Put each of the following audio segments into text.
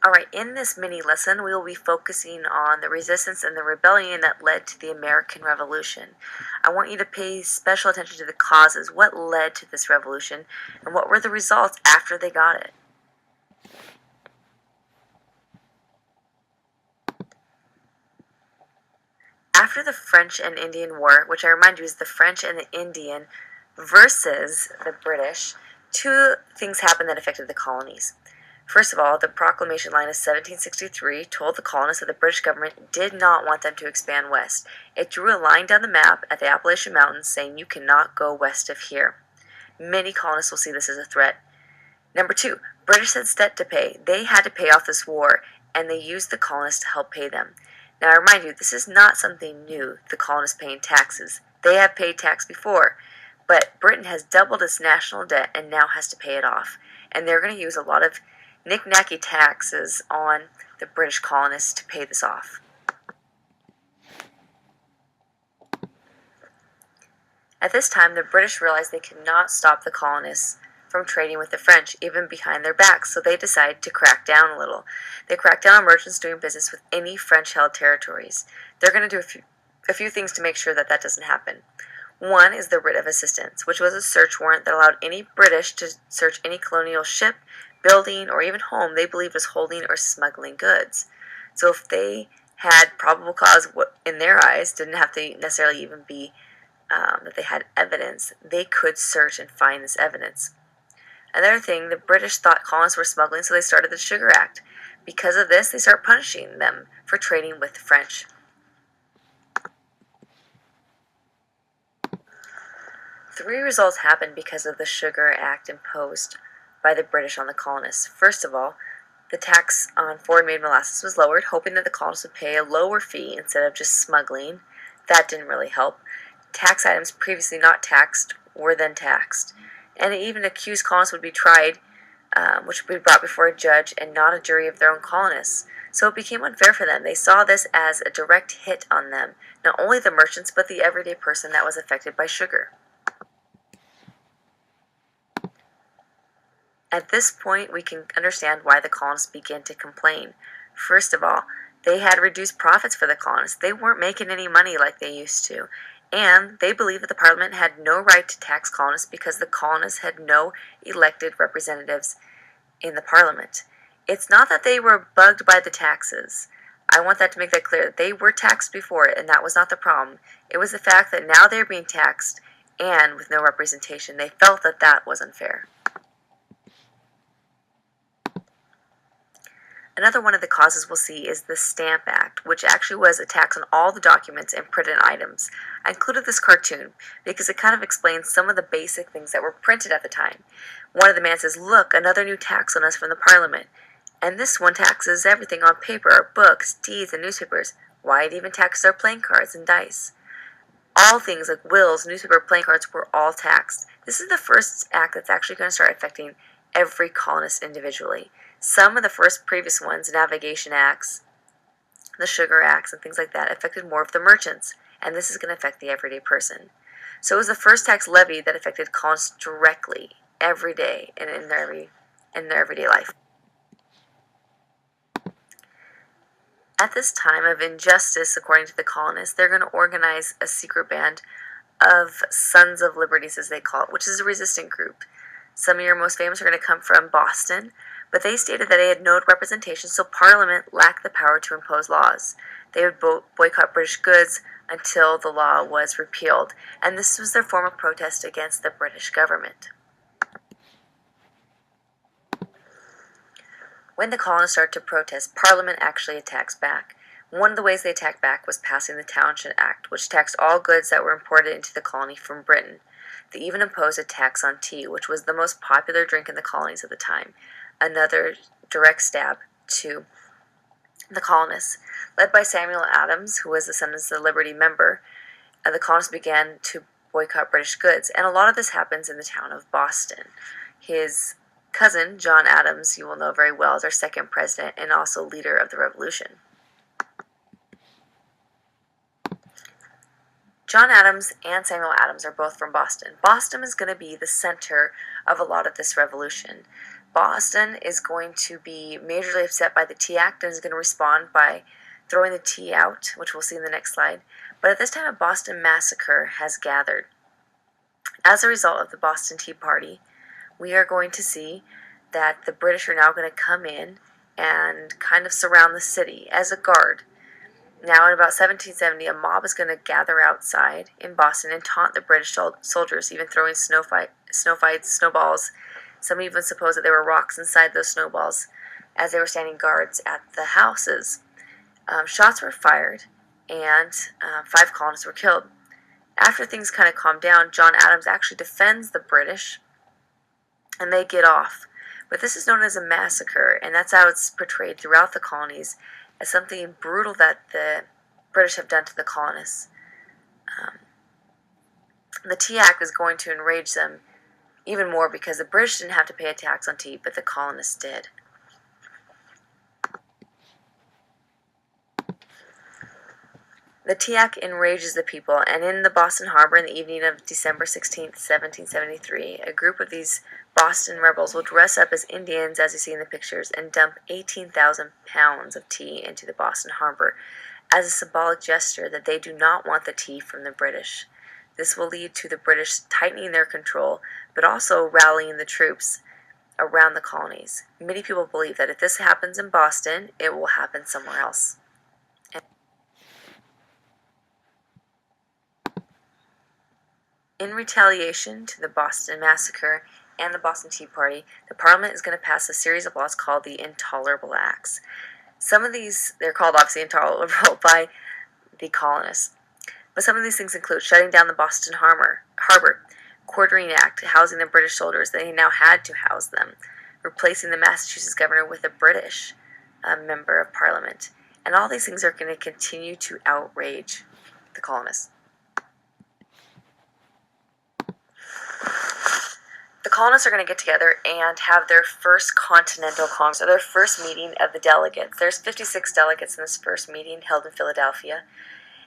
Alright, in this mini lesson, we will be focusing on the resistance and the rebellion that led to the American Revolution. I want you to pay special attention to the causes, what led to this revolution, and what were the results after they got it. After the French and Indian War, which I remind you is the French and the Indian versus the British, two things happened that affected the colonies. First of all, the Proclamation Line of 1763 told the colonists that the British government did not want them to expand west. It drew a line down the map at the Appalachian Mountains saying you cannot go west of here. Many colonists will see this as a threat. Number two, British had debt to pay. They had to pay off this war, and they used the colonists to help pay them. Now, I remind you, this is not something new, the colonists paying taxes. They have paid tax before, but Britain has doubled its national debt and now has to pay it off. And they're going to use a lot of knick-knacky taxes on the British colonists to pay this off. At this time, the British realized they could not stop the colonists from trading with the French, even behind their backs, so they decided to crack down a little. They cracked down on merchants doing business with any French-held territories. They're going to do a few things to make sure that that doesn't happen. One is the writ of assistance, which was a search warrant that allowed any British to search any colonial ship, building, or even home they believed was holding or smuggling goods. So if they had probable cause, what in their eyes didn't have to necessarily even be that they had evidence, they could search and find this evidence. Another thing, the British thought colonists were smuggling, so they started the Sugar Act. Because of this, they started punishing them for trading with the French. Three results happened because of the Sugar Act imposed by the British on the colonists. First of all, the tax on foreign-made molasses was lowered, hoping that the colonists would pay a lower fee instead of just smuggling. That didn't really help. Tax items previously not taxed were then taxed. And it even accused colonists would be tried, which would be brought before a judge and not a jury of their own colonists. So it became unfair for them. They saw this as a direct hit on them, not only the merchants, but the everyday person that was affected by sugar. At this point, we can understand why the colonists began to complain. First of all, they had reduced profits for the colonists. They weren't making any money like they used to. And they believed that the Parliament had no right to tax colonists because the colonists had no elected representatives in the Parliament. It's not that they were bugged by the taxes. I want that to make that clear. They were taxed before, and that was not the problem. It was the fact that now they're being taxed and with no representation. They felt that that was unfair. Another one of the causes we'll see is the Stamp Act, which actually was a tax on all the documents and printed items. I included this cartoon because it kind of explains some of the basic things that were printed at the time. One of the men says, "Look, another new tax on us from the Parliament. And this one taxes everything on paper, our books, deeds, and newspapers. Why it even taxes our playing cards and dice." All things like wills, newspaper, playing cards were all taxed. This is the first act that's actually going to start affecting every colonist individually. Some of the first previous ones, navigation acts, the sugar acts, and things like that, affected more of the merchants, and this is going to affect the everyday person. So it was the first tax levy that affected colonists directly, every day, and in their everyday life. At this time of injustice, according to the colonists, they're going to organize a secret band of Sons of Liberties, as they call it, which is a resistant group. Some of your most famous are going to come from Boston, but they stated that they had no representation, so Parliament lacked the power to impose laws. They would boycott British goods until the law was repealed, and this was their form of protest against the British government. When the colonists started to protest, Parliament actually attacks back. One of the ways they attacked back was passing the Townshend Act, which taxed all goods that were imported into the colony from Britain. They even imposed a tax on tea, which was the most popular drink in the colonies at the time. Another direct stab to the colonists. Led by Samuel Adams, who was the Sons of Liberty member, the colonists began to boycott British goods, and a lot of this happens in the town of Boston. His cousin, John Adams, you will know very well, is our second president and also leader of the revolution. John Adams and Samuel Adams are both from Boston. Boston is going to be the center of a lot of this revolution. Boston is going to be majorly upset by the Tea Act and is going to respond by throwing the tea out, which we'll see in the next slide. But at this time, a Boston massacre has gathered. As a result of the Boston Tea Party, we are going to see that the British are now going to come in and kind of surround the city as a guard. Now, in about 1770, a mob is going to gather outside in Boston and taunt the British soldiers, even throwing snowballs. Some even suppose that there were rocks inside those snowballs as they were standing guards at the houses. Shots were fired, and 5 colonists were killed. After things kind of calmed down, John Adams actually defends the British, and they get off. But this is known as a massacre, and that's how it's portrayed throughout the colonies, as something brutal that the British have done to the colonists. The Tea Act is going to enrage them even more because the British didn't have to pay a tax on tea, but the colonists did. The Tea Act enrages the people, and in the Boston Harbor in the evening of December 16, 1773, a group of these Boston rebels will dress up as Indians, as you see in the pictures, and dump 18,000 pounds of tea into the Boston Harbor as a symbolic gesture that they do not want the tea from the British. This will lead to the British tightening their control, but also rallying the troops around the colonies. Many people believe that if this happens in Boston, it will happen somewhere else. In retaliation to the Boston Massacre and the Boston Tea Party, the Parliament is going to pass a series of laws called the Intolerable Acts. Some of these, they're called obviously intolerable by the colonists, but some of these things include shutting down the Boston Harbor, Quartering Act, housing the British soldiers. They now had to house them, replacing the Massachusetts governor with a British member of Parliament. And all these things are going to continue to outrage the colonists. The colonists are going to get together and have their first Continental Congress, or their first meeting of the delegates. There's 56 delegates in this first meeting held in Philadelphia.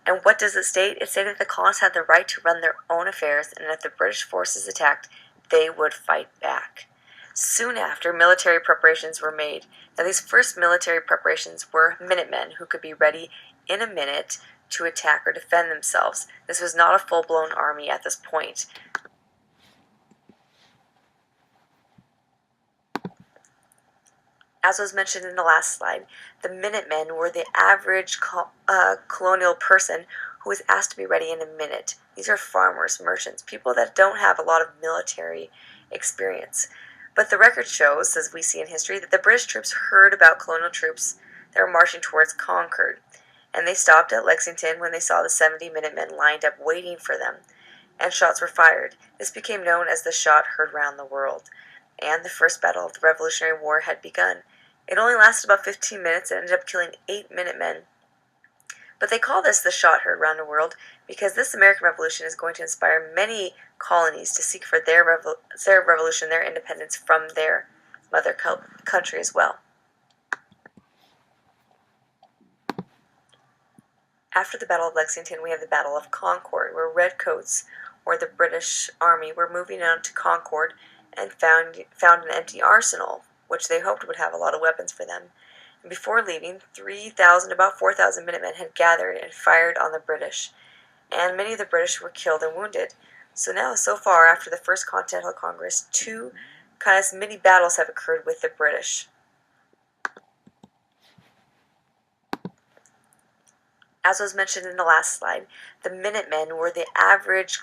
And what does it state? It stated that the colonists had the right to run their own affairs, and if the British forces attacked, they would fight back. Soon after, military preparations were made. Now, these first military preparations were Minutemen, who could be ready in a minute to attack or defend themselves. This was not a full-blown army at this point. As was mentioned in the last slide, the Minutemen were the average colonial person who was asked to be ready in a minute. These are farmers, merchants, people that don't have a lot of military experience. But the record shows, as we see in history, that the British troops heard about colonial troops that were marching towards Concord, and they stopped at Lexington when they saw the 70 Minutemen lined up waiting for them, and shots were fired. This became known as the shot heard round the world, and the first battle of the Revolutionary War had begun. It only lasted about 15 minutes and ended up killing 8 Minutemen. But they call this the shot heard round the world because this American Revolution is going to inspire many colonies to seek for their revolution, their independence from their mother country as well. After the Battle of Lexington, we have the Battle of Concord, where redcoats, or the British Army, were moving on to Concord and found an empty arsenal, which they hoped would have a lot of weapons for them. And before leaving, about 4,000 Minutemen had gathered and fired on the British, and many of the British were killed and wounded. So far, after the First Continental Congress, 2 kind of mini battles have occurred with the British. As was mentioned in the last slide, the Minutemen were the average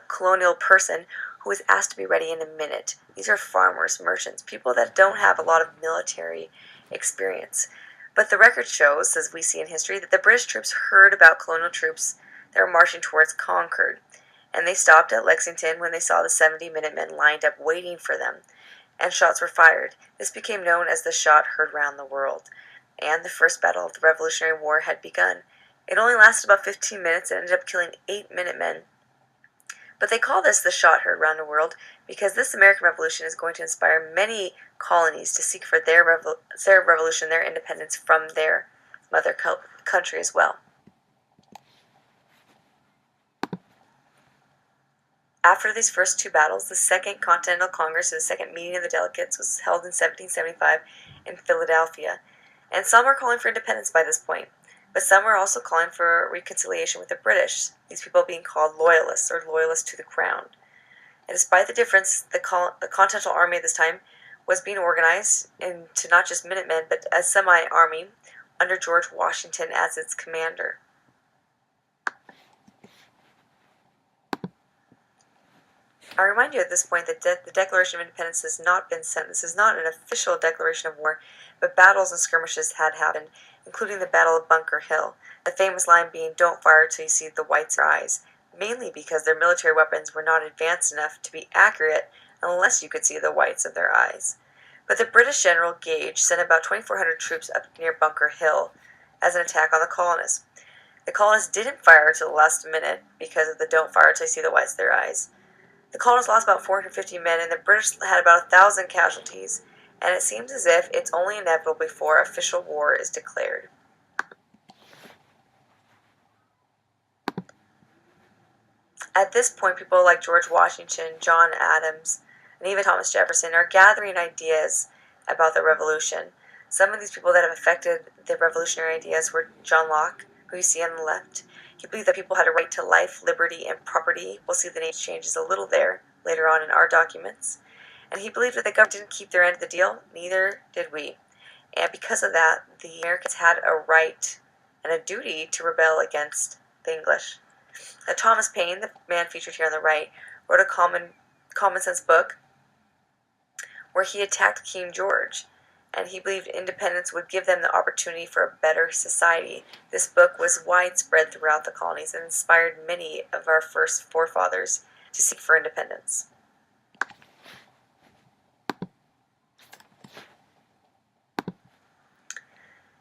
colonial person who was asked to be ready in a minute. These are farmers, merchants, people that don't have a lot of military experience. But the record shows, as we see in history, that the British troops heard about colonial troops that were marching towards Concord, and they stopped at Lexington when they saw the 70 Minutemen lined up waiting for them, and shots were fired. This became known as the shot heard round the world, and the first battle of the Revolutionary War had begun. It only lasted about 15 minutes and ended up killing 8 Minutemen. But they call this the shot heard round the world because this American Revolution is going to inspire many colonies to seek for their revolution, their independence from their mother country as well. After these first two battles, the Second Continental Congress, or the second meeting of the delegates, was held in 1775 in Philadelphia, and some were calling for independence by this point, but some were also calling for reconciliation with the British, these people being called Loyalists, or Loyalists to the Crown. And despite the difference, the Continental Army at this time was being organized into not just Minutemen, but a semi-army under George Washington as its commander. I remind you at this point that the Declaration of Independence has not been sent. This is not an official declaration of war, but battles and skirmishes had happened, including the Battle of Bunker Hill, the famous line being, "Don't fire till you see the whites of their eyes," mainly because their military weapons were not advanced enough to be accurate unless you could see the whites of their eyes. But the British General Gage sent about 2,400 troops up near Bunker Hill as an attack on the colonists. The colonists didn't fire till the last minute because of the "don't fire till you see the whites of their eyes." The colonists lost about 450 men, and the British had about 1,000 casualties, and it seems as if it's only inevitable before official war is declared. At this point, people like George Washington, John Adams, and even Thomas Jefferson are gathering ideas about the Revolution. Some of these people that have affected the revolutionary ideas were John Locke, who you see on the left. He believed that people had a right to life, liberty, and property. We'll see the name changes a little there later on in our documents. And he believed that the government didn't keep their end of the deal, neither did we. And because of that, the Americans had a right and a duty to rebel against the English. Thomas Paine, the man featured here on the right, wrote a common sense book where he attacked King George, and he believed independence would give them the opportunity for a better society. This book was widespread throughout the colonies and inspired many of our first forefathers to seek for independence.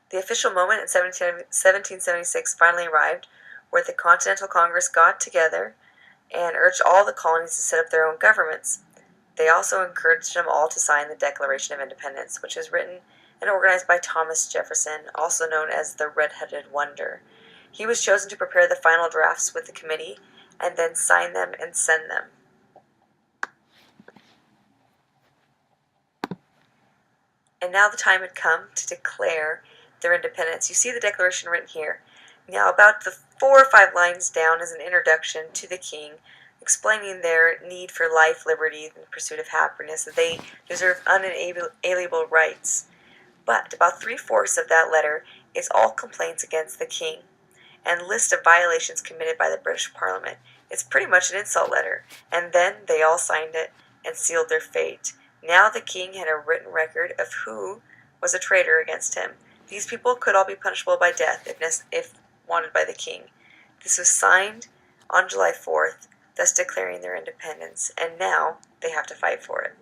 The official moment in 1776 finally arrived, where the Continental Congress got together and urged all the colonies to set up their own governments. They also encouraged them all to sign the Declaration of Independence, which was written and organized by Thomas Jefferson, also known as the Red-Headed Wonder. He was chosen to prepare the final drafts with the committee and then sign them and send them. And now the time had come to declare their independence. You see the declaration written here. Now, about the 4 or 5 lines down is an introduction to the king, explaining their need for life, liberty, and the pursuit of happiness, that they deserve unalienable rights. But about 3/4 of that letter is all complaints against the king and list of violations committed by the British Parliament. It's pretty much an insult letter. And then they all signed it and sealed their fate. Now the king had a written record of who was a traitor against him. These people could all be punishable by death if wanted by the king. This was signed on July 4th, thus declaring their independence, and now they have to fight for it.